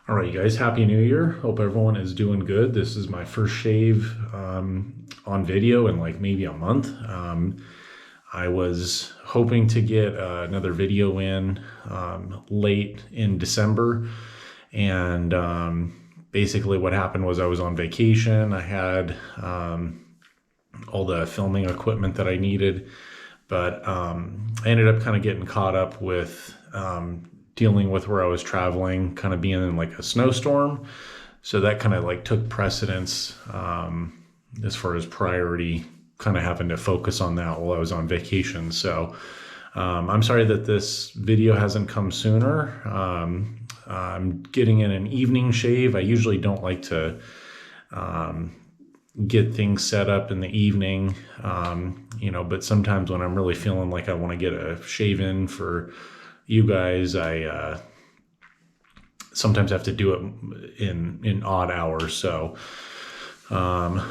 All right, you guys, Happy New Year. Hope everyone is doing good. This is my first shave on video in like maybe a month. I was hoping to get another video in late in December. And basically, what happened was I was on vacation. I had all the filming equipment that I needed, but I ended up kind of getting caught up with dealing with where I was traveling, kind of being in like a snowstorm. So that kind of like took precedence as far as priority, kind of having to focus on that while I was on vacation. So I'm sorry that this video hasn't come sooner. I'm getting in an evening shave. I usually don't like to get things set up in the evening, but sometimes when I'm really feeling like I want to get a shave in for you guys, I sometimes have to do it in odd hours. So, had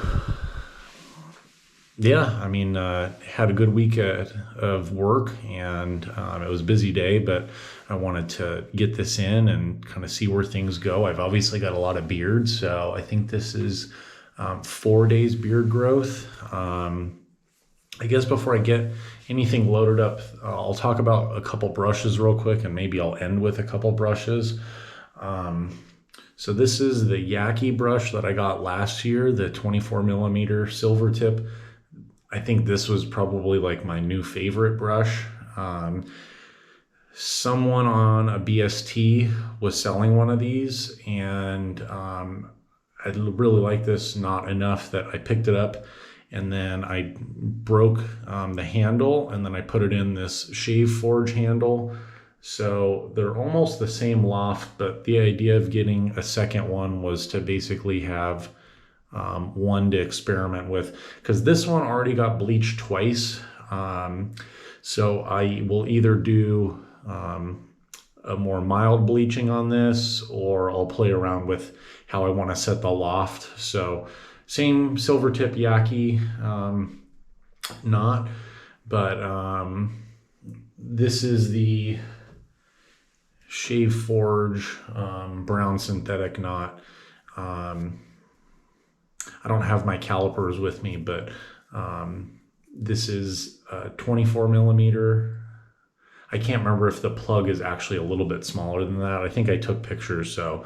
a good week of work, and it was a busy day, but I wanted to get this in and kind of see where things go. I've obviously got a lot of beard, so I think this is 4 days beard growth. I guess before I get anything loaded up, I'll talk about a couple brushes real quick, and maybe I'll end with a couple brushes. So this is the Yaki brush that I got last year, the 24 millimeter silver tip. I think this was probably like my new favorite brush. Someone on a BST was selling one of these, and I really like this, not enough that I picked it up, and then I broke the handle, and then I put it in this Shave Forge handle. So they're almost the same loft, but the idea of getting a second one was to basically have one to experiment with, because this one already got bleached twice. So I will either do a more mild bleaching on this, or I'll play around with how I want to set the loft. So same silver tip Yaki knot, but this is the Shave Forge brown synthetic knot. I don't have my calipers with me, but this is 24 millimeter. I can't remember if the plug is actually a little bit smaller than that. I think I took pictures, so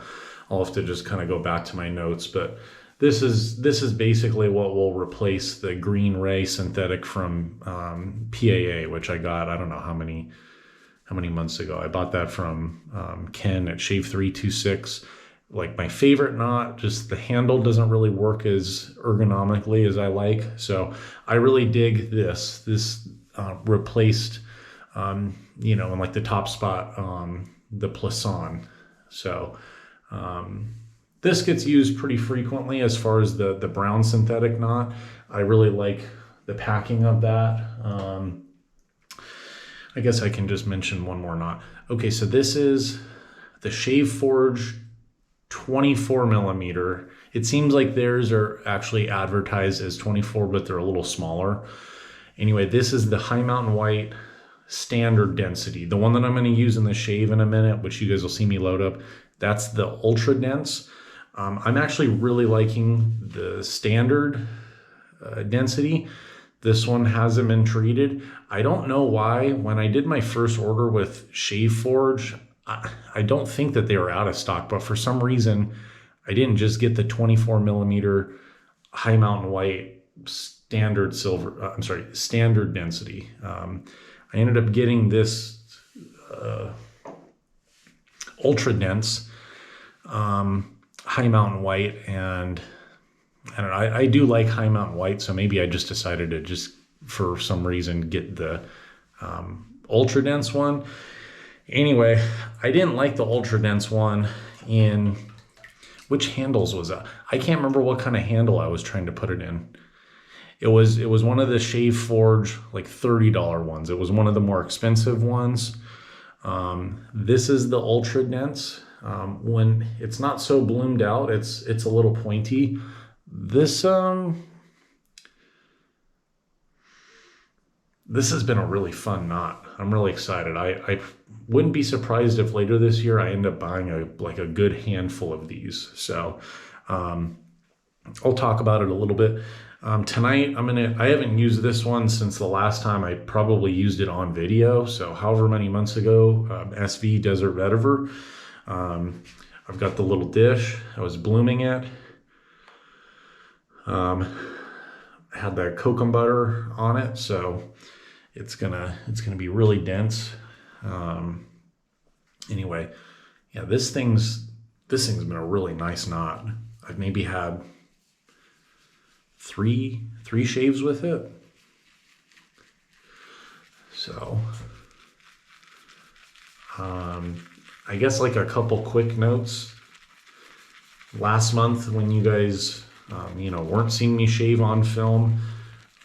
I'll have to just kind of go back to my notes. But this is basically what will replace the Green Ray synthetic from PAA, which I got, I don't know how many months ago. I bought that from Ken at Shave 326. Like my favorite knot, just the handle doesn't really work as ergonomically as I like. So I really dig this. This replaced, in like the top spot on the Plisson. So this gets used pretty frequently as far as the brown synthetic knot. I really like the packing of that. I guess I can just mention one more knot. Okay, so this is the Shave Forge 24 millimeter. It seems like theirs are actually advertised as 24, but they're a little smaller. Anyway, this is the High Mountain White standard density. The one that I'm going to use in the shave in a minute, which you guys will see me load up, that's the ultra dense. I'm actually really liking the standard density. This one hasn't been treated. I don't know why. When I did my first order with Shave Forge, I don't think that they were out of stock, but for some reason, I didn't just get the 24 millimeter High Mountain White standard standard density. I ended up getting this ultra dense High Mountain White, and I don't know, I do like High Mountain White, so maybe I just decided to just, for some reason, get the ultra dense one. Anyway, I didn't like the ultra dense one in, which handles was that? I can't remember what kind of handle I was trying to put it in. It was one of the Shave Forge like $30 ones. It was one of the more expensive ones. This is the ultra dense. When it's not so bloomed out, it's a little pointy. This this has been a really fun knot. I'm really excited. I wouldn't be surprised if later this year I end up buying a good handful of these. So I'll talk about it a little bit. Tonight I haven't used this one since the last time I probably used it on video. So however many months ago, SV Desert Vetiver. I've got the little dish I was blooming at. Had the cocoa butter on it, so it's gonna be really dense. Anyway, yeah, this thing's been a really nice knot. I've maybe had three shaves with it. So I guess like a couple quick notes. Last month when you guys weren't seeing me shave on film,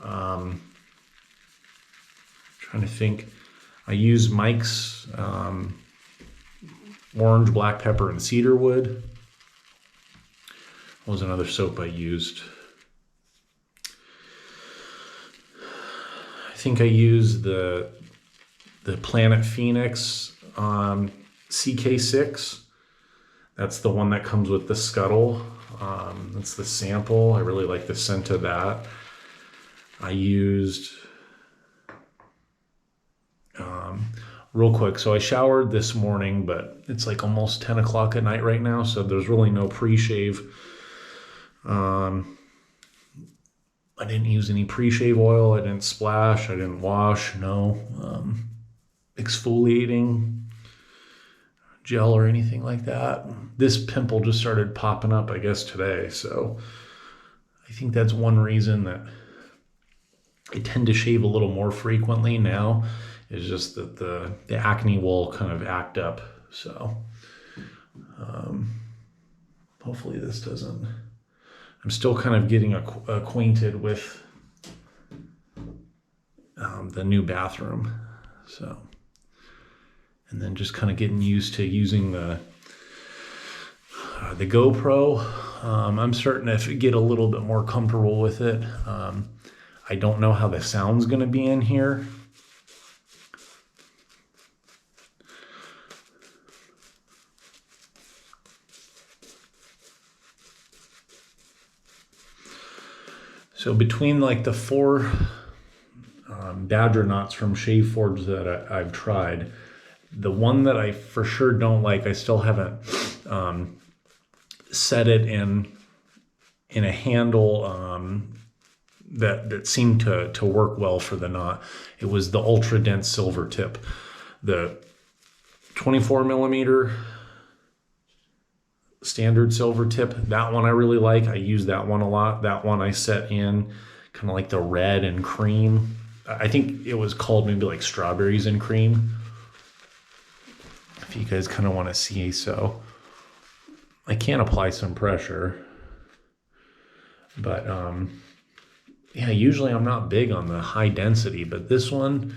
trying to think, I used Mike's orange, black pepper, and cedarwood. What was another soap I used? I think I used the Planet Phoenix CK6. That's the one that comes with the scuttle. That's the sample. I really like the scent of that. I used, real quick, so I showered this morning, but it's like almost 10 o'clock at night right now, so there's really no pre-shave. I didn't use any pre-shave oil. I didn't splash. I didn't wash. No exfoliating gel or anything like that. This pimple just started popping up, I guess, today. So I think that's one reason that I tend to shave a little more frequently now, is just that the acne will kind of act up. So hopefully this doesn't... I'm still kind of getting acquainted with the new bathroom. So, and then just kind of getting used to using the GoPro. I'm starting to get a little bit more comfortable with it. I don't know how the sound's going to be in here. So between like the 4 Badger knots from Shave Forge that I've tried, the one that I for sure don't like, I still haven't set it in a handle that seemed to work well for the knot. It was the ultra dense silver tip, the 24 millimeter standard silver tip. That one I really like. I use that one a lot. That one I set in kind of like the red and cream. I think it was called maybe like strawberries and cream, if you guys kind of want to see. So I can apply some pressure, but yeah, usually I'm not big on the high density, but this one,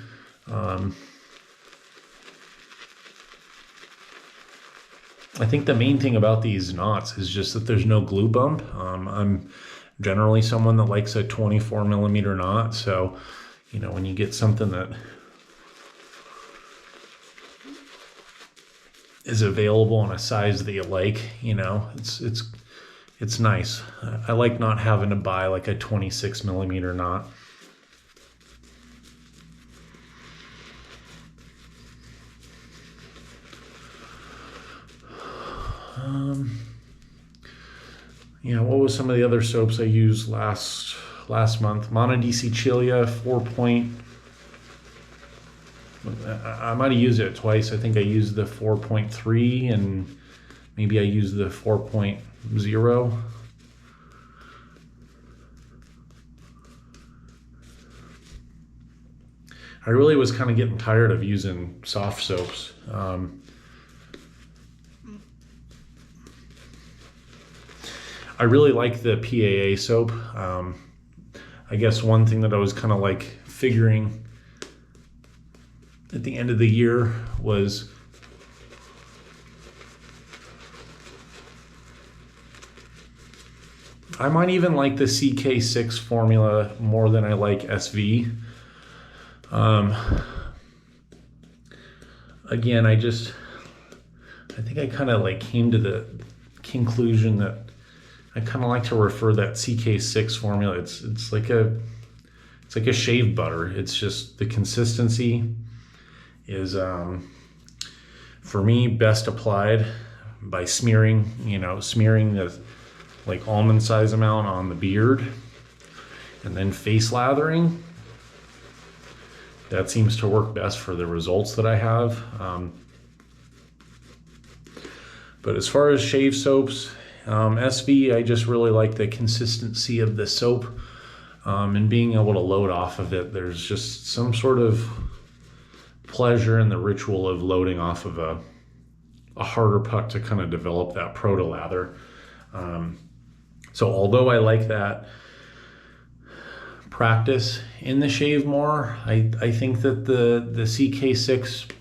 I think the main thing about these knots is just that there's no glue bump. I'm generally someone that likes a 24 millimeter knot. So, you know, when you get something that is available in a size that you like, you know, it's nice. I like not having to buy like a 26 millimeter knot. Yeah, what was some of the other soaps I used last month? Mono di Sicilia 4 point. I might have used it twice. I think I used the 4.3 and maybe I used the 4.0. I really was kind of getting tired of using soft soaps. I really like the PAA soap. I guess one thing that I was kind of like figuring at the end of the year was I might even like the CK6 formula more than I like SV. Again, I think I kind of like came to the conclusion that I kind of like to refer that CK6 formula. It's like a shave butter. It's just the consistency is for me best applied by smearing the like almond size amount on the beard, and then face lathering. That seems to work best for the results that I have. But as far as shave soaps, SV, I just really like the consistency of the soap and being able to load off of it. There's just some sort of pleasure in the ritual of loading off of a harder puck to kind of develop that proto lather. So although I like that practice in the shave more, I think that the CK6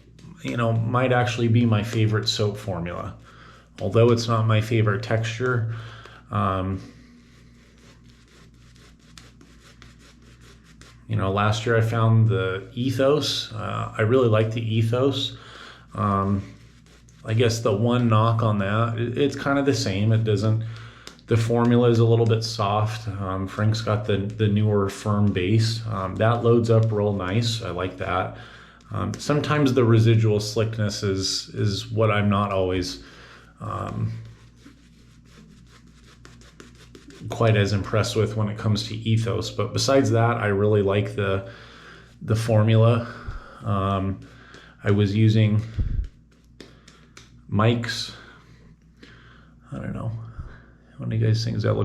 might actually be my favorite soap formula, although it's not my favorite texture. Last year I found the Ethos. I really like the Ethos. I guess the one knock on that, it's kind of the same. The formula is a little bit soft. Frank's got the newer firm base. That loads up real nice. I like that. Sometimes the residual slickness is what I'm not always quite as impressed with when it comes to Ethos. But besides that, I really like the formula. I was using Mike's, I don't know, what do you guys think? Does that look